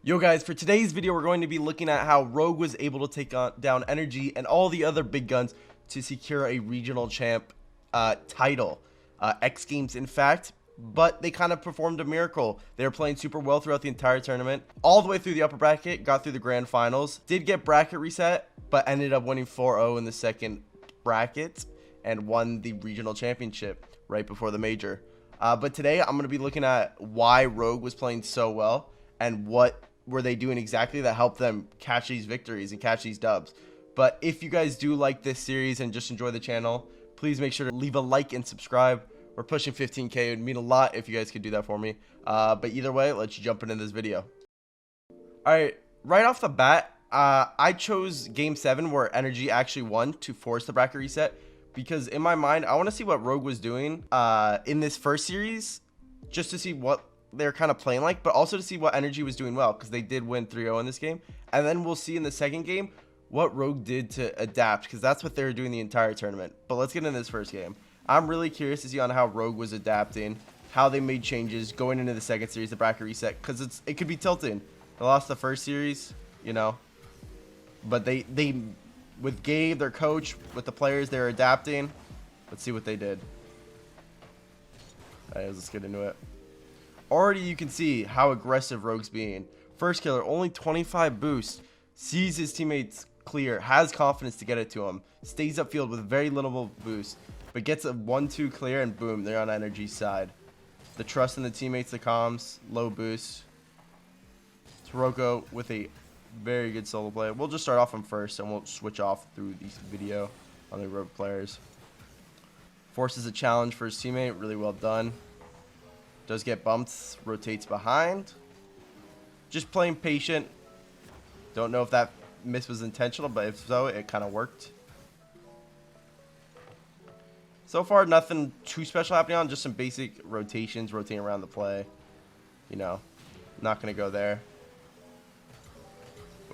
Yo guys, for today's video we're going to be looking at how Rogue was able to take down Energy and all the other big guns to secure a regional champ title. X Games in fact, but they kind of performed a miracle. They were playing super well throughout the entire tournament, all the way through the upper bracket, got through the grand finals, did get bracket reset, but ended up winning 4-0 in the second bracket and won the regional championship right before the major. But today I'm going to be looking at why Rogue was playing so well and what were they doing exactly that helped them catch these victories and catch these dubs. But if you guys do like this series and just enjoy the channel, please make sure to leave a like and subscribe. We're pushing 15k. It would mean a lot if you guys could do that for me. But either way, let's jump into this video. Alright, right off the bat, I chose game 7 where Energy actually won to force the bracket reset, because in my mind I want to see what Rogue was doing in this first series, just to see what they're kind of playing like, but also to see what Energy was doing well, because they did win 3-0 in this game. And then we'll see in the second game what Rogue did to adapt, because that's what they were doing the entire tournament. But let's get into this first game. I'm really curious to see on how Rogue was adapting, how they made changes going into the second series, the bracket reset, because it could be tilting. They lost the first series, you know, but they with Gabe, their coach, with the players, they're adapting. Let's see what they did. All right, let's get into it. Already you can see how aggressive Rogue's being. First killer, only 25 boost, sees his teammates clear, has confidence to get it to him, stays upfield with very little boost, but gets a 1-2 clear, and boom, they're on Energy's side. The trust in the teammates, the comms, low boost. Taroko with a very good solo play. We'll just start off on first and we'll switch off through this video on the Rogue players. Forces a challenge for his teammate, really well done. Does get bumped, rotates behind. Just playing patient. Don't know if that miss was intentional, but if so, it kind of worked. So far, nothing too special happening on, just some basic rotations, rotating around the play. You know, not going to go there.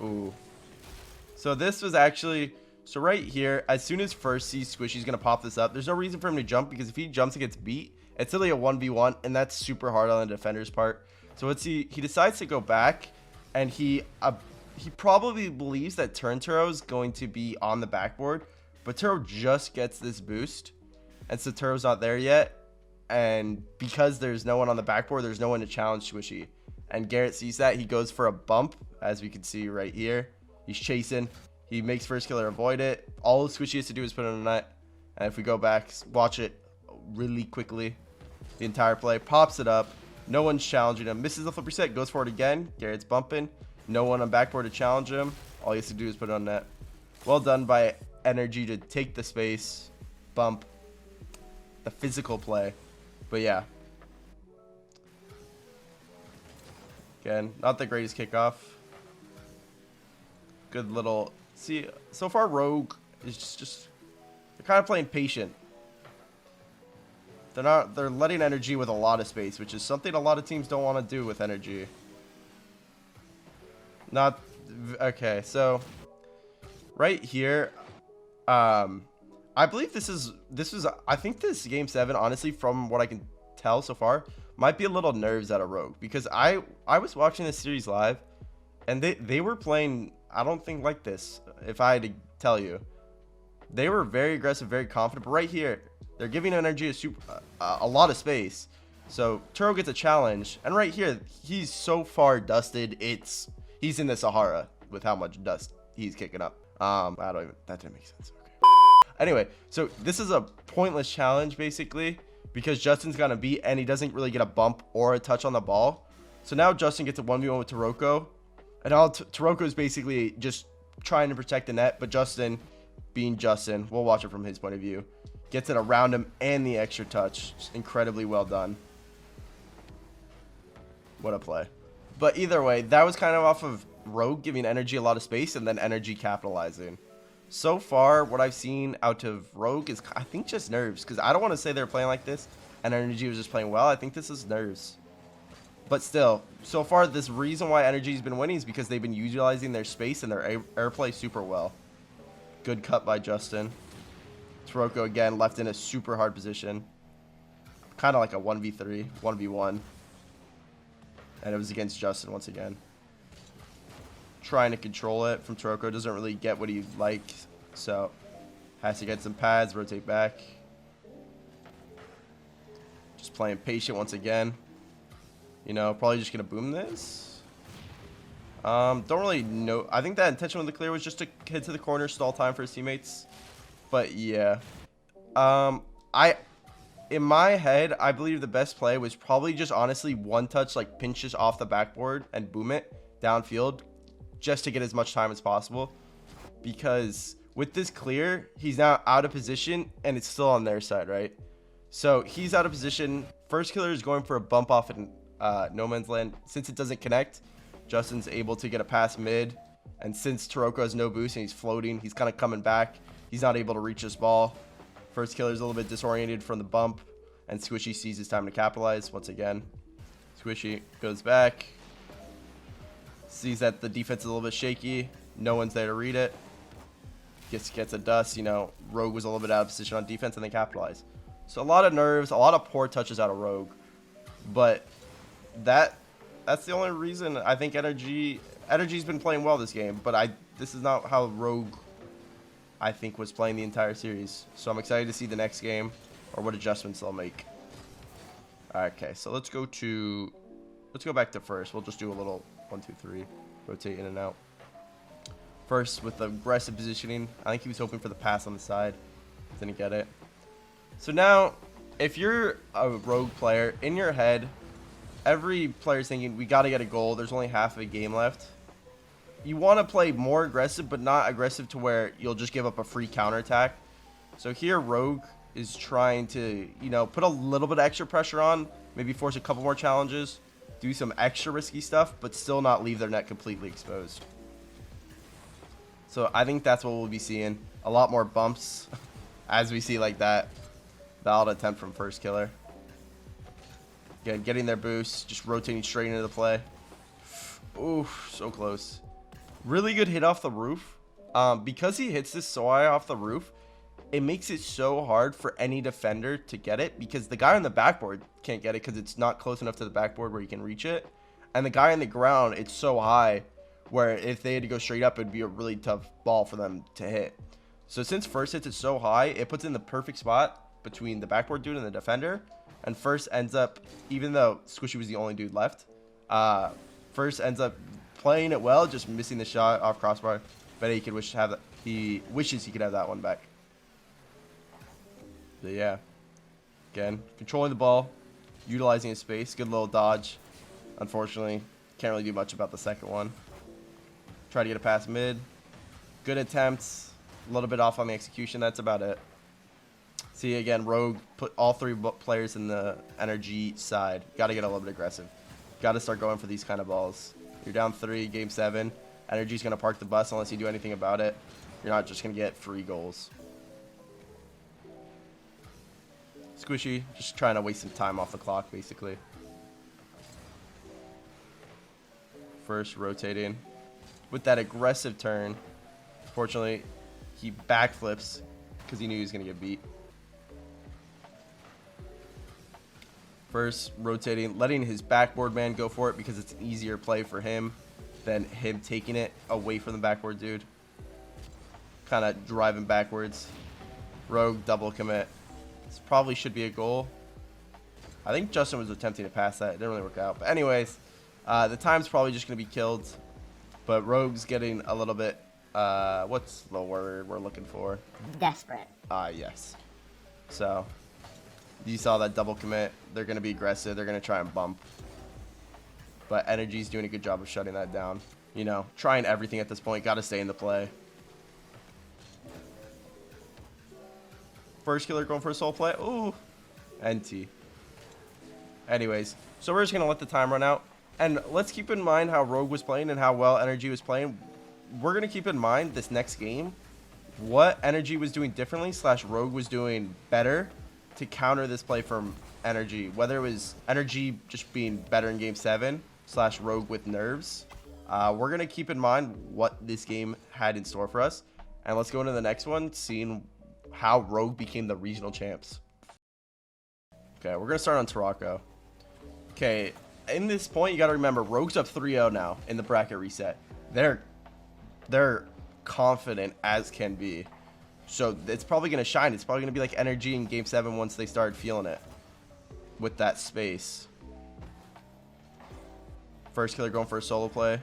Ooh. So this was actually, so right here, as soon as first sees Squishy's going to pop this up, there's no reason for him to jump, because if he jumps and gets beat, it's really a 1v1, and that's super hard on the defender's part. So let's see, he decides to go back, and he probably believes that Turo's going to be on the backboard, but Turo just gets this boost, and so Turo's not there yet, and because there's no one on the backboard, there's no one to challenge Squishy. And Garrett sees that, he goes for a bump, as we can see right here. He's chasing, he makes first killer avoid it. All Squishy has to do is put it on the net, and if we go back, watch it really quickly. The entire play, pops it up, no one's challenging him, misses the flip reset, goes for it again. Garrett's bumping, no one on backboard to challenge him. All he has to do is put it on net. Well done by Energy to take the space, bump, the physical play. But yeah, again, not the greatest kickoff. Good little, see, so far Rogue is just they're kind of playing patient. They're letting Energy with a lot of space, which is something a lot of teams don't want to do with Energy. Not okay, so right here, I believe this is I think this game 7, honestly, from what I can tell so far, might be a little nerves out of Rogue, because I was watching this series live, and they were playing, I don't think like this, if I had to tell you. They were very aggressive, very confident, but right here they're giving Energy a lot of space. So Turo gets a challenge, and right here he's so far dusted, he's in the Sahara with how much dust he's kicking up. That didn't make sense. Okay. Anyway, so this is a pointless challenge basically, because Justin's gonna beat, and he doesn't really get a bump or a touch on the ball. So now Justin gets a 1v1 with Taroko, and now Taroko is basically just trying to protect the net, but Justin, being Justin, we'll watch it from his point of view, gets it around him and the extra touch. Just incredibly well done. What a play. But either way, that was kind of off of Rogue giving Energy a lot of space, and then Energy capitalizing. So far, what I've seen out of Rogue is, I think, just nerves, because I don't want to say they're playing like this and Energy was just playing well. I think this is nerves. But still, so far, this reason why Energy's been winning is because they've been utilizing their space and their airplay super well. Good cut by Justin. Taroko again left in a super hard position, kind of like a 1v3, 1v1, and it was against Justin once again. trying to control it from Toroko. Doesn't really get what he likes, so has to get some pads, rotate back. Just playing patient once again. You know, probably just gonna boom this. Don't really know. I think that intention with the clear was just to hit to the corner, stall time for his teammates. But yeah, in my head, I believe the best play was probably just honestly one touch, like pinch just off the backboard and boom it downfield, just to get as much time as possible. Because with this clear, he's now out of position and it's still on their side, right? So he's out of position. First killer is going for a bump off in no man's land. Since it doesn't connect, Justin's able to get a pass mid. And since Toroko has no boost and he's floating, he's kind of coming back. He's not able to reach this ball. First killer is a little bit disoriented from the bump. And Squishy sees his time to capitalize once again. Squishy goes back. Sees that the defense is a little bit shaky. No one's there to read it. Gets a dust. You know, Rogue was a little bit out of position on defense and they capitalize. So a lot of nerves, a lot of poor touches out of Rogue. But that's the only reason I think Energy's been playing well this game. But this is not how Rogue, I think, was playing the entire series. So I'm excited to see the next game or what adjustments they'll make. Okay, so let's go back to first. We'll just do a little 1, 2, 3, rotate in and out. First with the aggressive positioning. I think he was hoping for the pass on the side. Didn't get it. So now, if you're a Rogue player, in your head, every player's thinking, we got to get a goal. There's only half of a game left. You want to play more aggressive, but not aggressive to where you'll just give up a free counterattack. So here, Rogue is trying to, you know, put a little bit of extra pressure on, maybe force a couple more challenges, do some extra risky stuff, but still not leave their net completely exposed. So I think that's what we'll be seeing. A lot more bumps as we see like that. Valid attempt from first killer. Again, getting their boost, just rotating straight into the play. Oof, so close. Really good hit off the roof. Because he hits this so high off the roof, it makes it so hard for any defender to get it, because the guy on the backboard can't get it because it's not close enough to the backboard where he can reach it. And the guy on the ground, it's so high where if they had to go straight up, it'd be a really tough ball for them to hit. So since first hits it so high, it puts in the perfect spot between the backboard dude and the defender. And first ends up, even though Squishy was the only dude left, first ends up playing it well, just missing the shot off crossbar. But he wishes he could have that one back. But yeah, again, controlling the ball, utilizing his space, good little dodge. Unfortunately, can't really do much about the second one. Try to get a pass mid. Good attempts, a little bit off on the execution. That's about it. See, again, Rogue put all three players in the energy side. Got to get a little bit aggressive. Got to start going for these kind of balls. You're down 3, game 7. Energy's going to park the bus unless you do anything about it. You're not just going to get free goals. Squishy, just trying to waste some time off the clock, basically. First, rotating. With that aggressive turn, fortunately, he backflips because he knew he was going to get beat. First, rotating, letting his backboard man go for it because it's an easier play for him than him taking it away from the backboard dude. Kind of driving backwards. Rogue double commit. This probably should be a goal. I think Justin was attempting to pass that. It didn't really work out. But anyways, the time's probably just going to be killed. But Rogue's getting a little bit, what's the word we're looking for? Desperate. Yes. So, you saw that double commit. They're going to be aggressive. They're going to try and bump. But Energy's doing a good job of shutting that down. You know, trying everything at this point. Got to stay in the play. First killer going for a soul play. Ooh. NT. Anyways, so we're just going to let the time run out. And let's keep in mind how Rogue was playing and how well Energy was playing. We're going to keep in mind this next game what Energy was doing differently / Rogue was doing better to counter this play from Energy. Whether it was Energy just being better in game 7 / Rogue with nerves. We're going to keep in mind what this game had in store for us. And let's go into the next one, seeing how Rogue became the regional champs. Okay, we're going to start on Toroko. Okay, in this point, you got to remember, Rogue's up 3-0 now in the bracket reset. They're They're confident as can be. So it's probably going to shine. It's probably going to be like energy in Game 7 once they start feeling it with that space. First killer going for a solo play.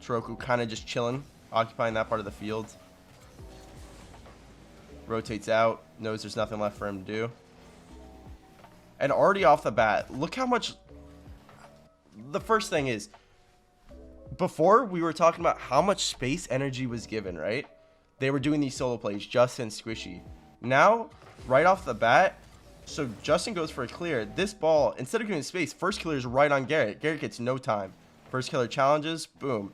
Toroku kind of just chilling, occupying that part of the field. Rotates out, knows there's nothing left for him to do. And already off the bat, look how much... The first thing is, before we were talking about how much space energy was given, right? They were doing these solo plays, Justin, Squishy. Now, right off the bat, so Justin goes for a clear. This ball, instead of giving space, first killer is right on Garrett. Garrett gets no time. First killer challenges, boom.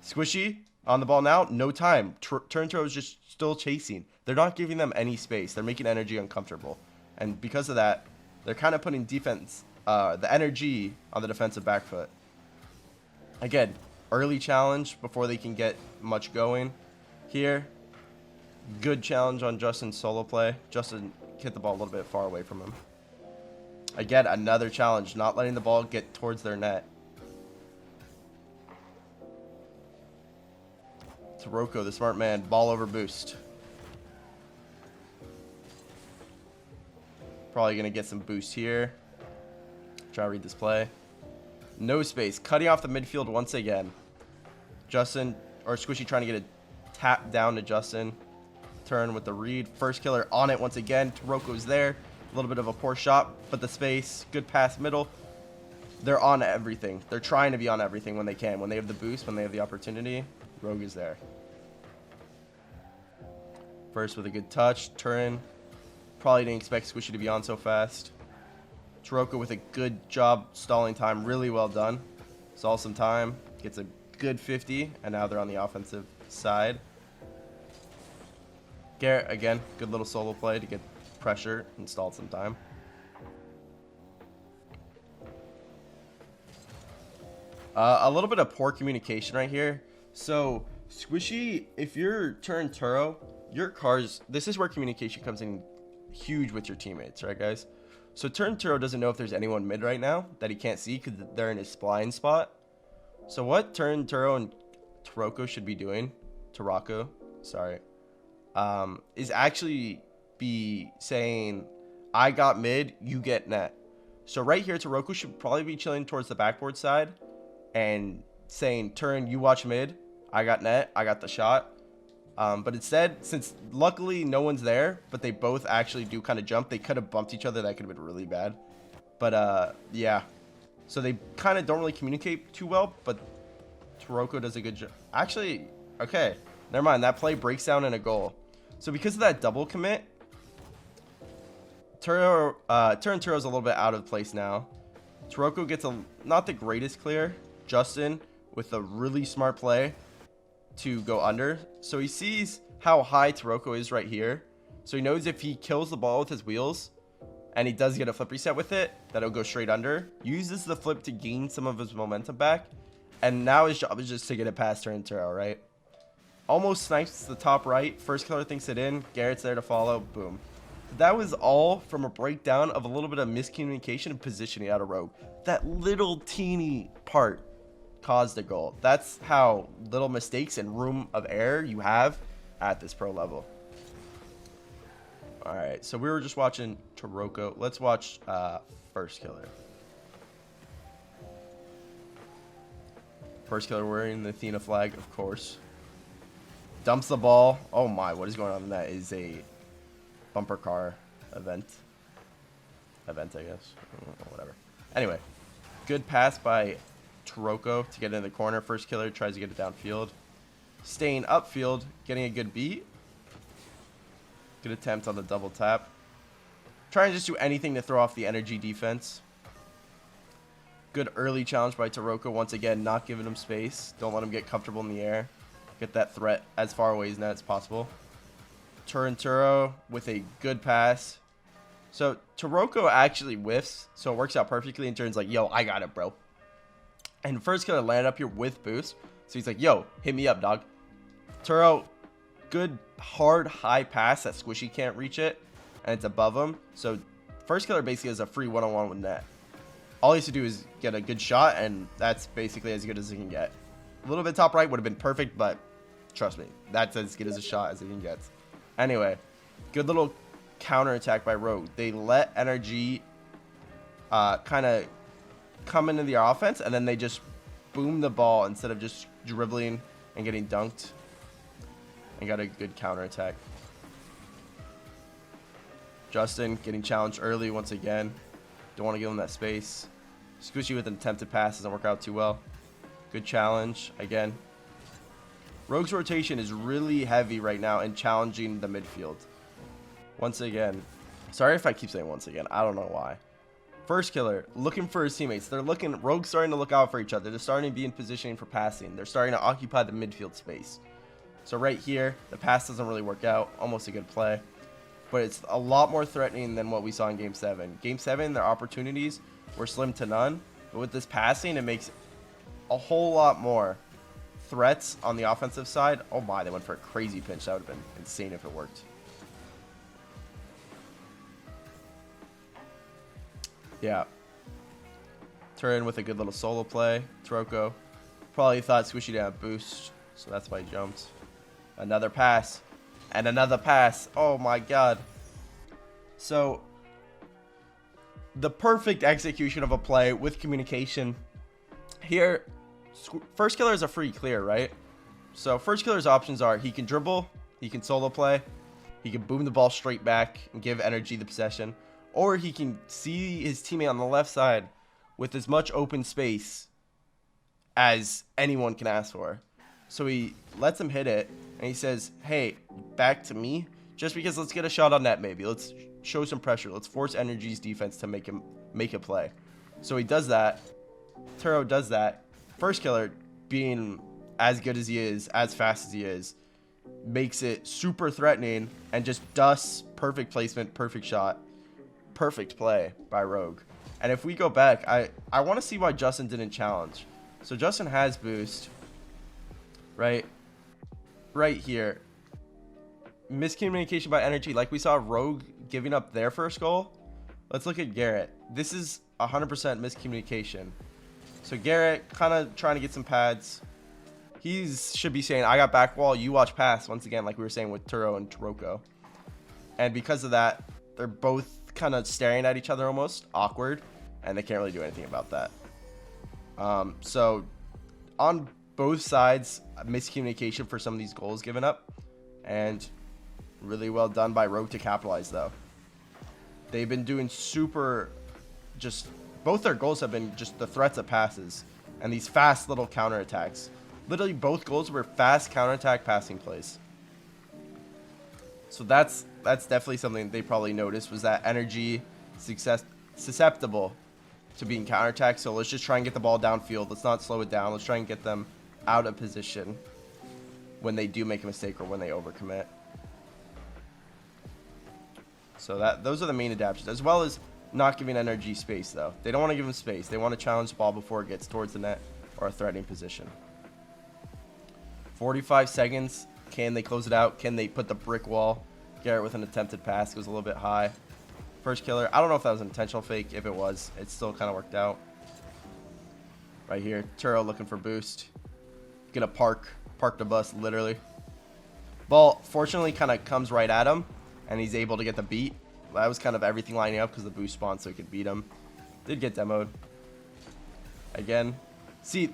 Squishy on the ball now, no time. Turn throw is just still chasing. They're not giving them any space. They're making energy uncomfortable. And because of that, they're kind of putting defense, the energy on the defensive back foot. Again, early challenge before they can get much going. Here, good challenge on Justin's solo play. Justin hit the ball a little bit far away from him. Again, another challenge, not letting the ball get towards their net. Toroku, the smart man, ball over boost. Probably going to get some boost here. Try to read this play. No space. Cutting off the midfield once again. Justin, or Squishy trying to get a tap down to Justin. Turn with the read. First killer on it once again. Toroku's there. A little bit of a poor shot, but the space. Good pass middle. They're on everything. They're trying to be on everything when they can. When they have the boost, when they have the opportunity. Rogue is there. First with a good touch. Turn. Probably didn't expect Squishy to be on so fast. Toroku with a good job stalling time. Really well done. Stall some time. Gets a good 50. And now they're on the offensive side. Garrett, again, good little solo play to get pressure and stall some time. A little bit of poor communication right here. So, Squishy, if you're turn Turo, your cars, this is where communication comes in huge with your teammates, right, guys? So, turn Turo doesn't know if there's anyone mid right now that he can't see because they're in his blind spot. So, what turn Turo and Toroku should be doing, is actually be saying, I got mid, you get net. So, right here, Toroku should probably be chilling towards the backboard side and saying, turn, you watch mid, I got net, I got the shot. But instead, since luckily no one's there, but they both actually do kind of jump, they could have bumped each other. That could have been really bad. But yeah. So they kind of don't really communicate too well, but Toroku does a good job. Actually, okay, never mind. That play breaks down in a goal. So because of that double commit, turn Turo's a little bit out of place now. Toroku gets not the greatest clear. Justin with a really smart play to go under. So he sees how high Toroku is right here. So he knows if he kills the ball with his wheels and he does get a flip reset with it, that it'll go straight under. Uses the flip to gain some of his momentum back. And now his job is just to get it past turn Turo, right? Almost snipes the top right. First killer thinks it in. Garrett's there to follow. Boom. That was all from a breakdown of a little bit of miscommunication and positioning out of Rogue. That little teeny part caused a goal. That's how little mistakes and room of error you have at this pro level. Alright, so we were just watching Toroku. Let's watch First Killer. First Killer wearing the Athena flag, of course. Dumps the ball. Oh my, what is going on? That is a bumper car event, I guess. Whatever. Anyway, good pass by Toroku to get in the corner. First Killer tries to get it downfield. Staying upfield, getting a good beat. Good attempt on the double tap. Trying to just do anything to throw off the energy defense. Good early challenge by Toroku. Once again, not giving him space. Don't let him get comfortable in the air. Get that threat as far away as possible. Turn Turo with a good pass. So Toroku actually whiffs, so it works out perfectly and turns like, yo, I got it, bro. And First Killer landed up here with boost. So he's like, yo, hit me up, dog. Turo, good, hard, high pass that Squishy can't reach it. And it's above him. So First Killer basically has a free one-on-one with net. All he has to do is get a good shot, and that's basically as good as he can get. A little bit top right would have been perfect, but Trust me, that's as good as a shot as it can get. Anyway, good little counter attack by Rogue. They let energy kind of come into the offense, and then they just boom the ball instead of just dribbling and getting dunked. And got a good counter attack. Justin getting challenged early once again. Don't want to give him that space. Squishy with an attempted pass doesn't work out too well. Good challenge again. Rogue's rotation is really heavy right now in challenging the midfield. Once again. Sorry if I keep saying once again. I don't know why. First killer looking for his teammates. They're looking. Rogue's starting to look out for each other. They're starting to be in positioning for passing. They're starting to occupy the midfield space. So right here, the pass doesn't really work out. Almost a good play. But it's a lot more threatening than what we saw in Game 7. Game 7, their opportunities were slim to none. But with this passing, it makes a whole lot more threats on the offensive side. Oh my, they went for a crazy pinch. That would have been insane if it worked. Yeah. Turin with a good little solo play. Troko probably thought Squishy didn't have boost, so that's why he jumped. Another pass. And another pass. Oh my god. So, the perfect execution of a play with communication. Here, first killer is a free clear, right? So, first killer's options are he can dribble, he can solo play, he can boom the ball straight back and give energy the possession, or he can see his teammate on the left side with as much open space as anyone can ask for. So he lets him hit it, and he says, hey, back to me, just because let's get a shot on net maybe. Let's show some pressure. Let's force Energy's defense to make a play. So he does that. Turo does that. First killer, being as good as he is, as fast as he is, makes it super threatening and just dusts. Perfect placement, perfect shot, perfect play by Rogue. And if we go back, I want to see why Justin didn't challenge. So Justin has boost. Right here. Miscommunication by Energy. Like we saw Rogue giving up their first goal. Let's look at Garrett. This is 100% miscommunication. So Garrett kind of trying to get some pads. He should be saying, I got back wall, you watch pass. Once again, like we were saying with Turo and Troko. And because of that, they're both kind of staring at each other almost. Awkward. And they can't really do anything about that. So on both sides, miscommunication for some of these goals given up, and really well done by Rogue to capitalize though. They've been doing super, just both their goals have been just the threats of passes and these fast little counter attacks. Literally both goals were fast counter attack passing plays. So that's definitely something they probably noticed, was that Energy susceptible to being counter attacked. So let's just try and get the ball downfield. Let's not slow it down. Let's try and get them out of position when they do make a mistake or when they overcommit. So those are the main adaptations, as well as not giving Energy space though. They don't want to give him space. They want to challenge the ball before it gets towards the net or a threatening position. 45 seconds. Can they close it out? Can they put the brick wall? Garrett with an attempted pass goes a little bit high. First killer. I don't know if that was an intentional fake. If it was, it still kind of worked out. Right here, Turo looking for boost. Gonna park the bus literally. Ball fortunately kind of comes right at him, and he's able to get the beat. That was kind of everything lining up because the boost spawned so he could beat him. Did get demoed. Again, see,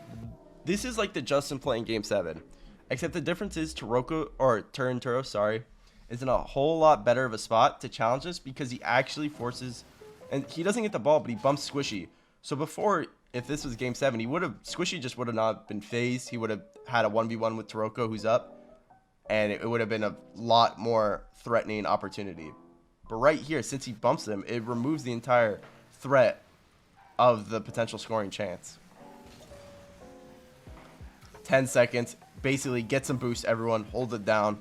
this is like the Justin play in Game 7, except the difference is Turo, sorry, is in a whole lot better of a spot to challenge this because he actually forces, and he doesn't get the ball, but he bumps Squishy. So before, if this was Game 7, Squishy just would have not been phased. He would have had a 1v1 with Taroko, who's up, and it would have been a lot more threatening opportunity. But right here, since he bumps him, it removes the entire threat of the potential scoring chance. 10 seconds. Basically, get some boost, everyone. Hold it down.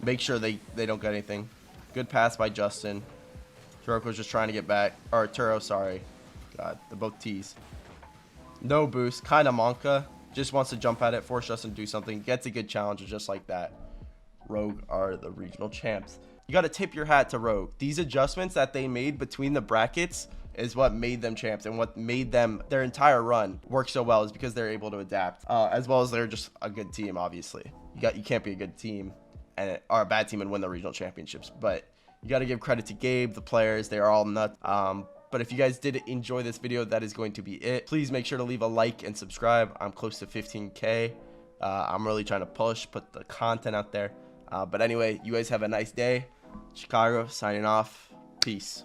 Make sure they don't get anything. Good pass by Justin. Taroko's just trying to get back. Or Turo, sorry. God, they're both T's. No boost. Kind of Monka. Just wants to jump at it, force Justin to do something. Gets a good challenge just like that. Rogue are the regional champs. You got to tip your hat to Rogue. These adjustments that they made between the brackets is what made them champs, and what made them their entire run work so well is because they're able to adapt, as well as they're just a good team. Obviously, you can't be a good team or a bad team and win the regional championships, but you got to give credit to Gabe, the players. They are all nuts. But if you guys did enjoy this video, that is going to be it. Please make sure to leave a like and subscribe. I'm close to 15K. I'm really trying to put the content out there. But anyway, you guys have a nice day. Chicago signing off. Peace.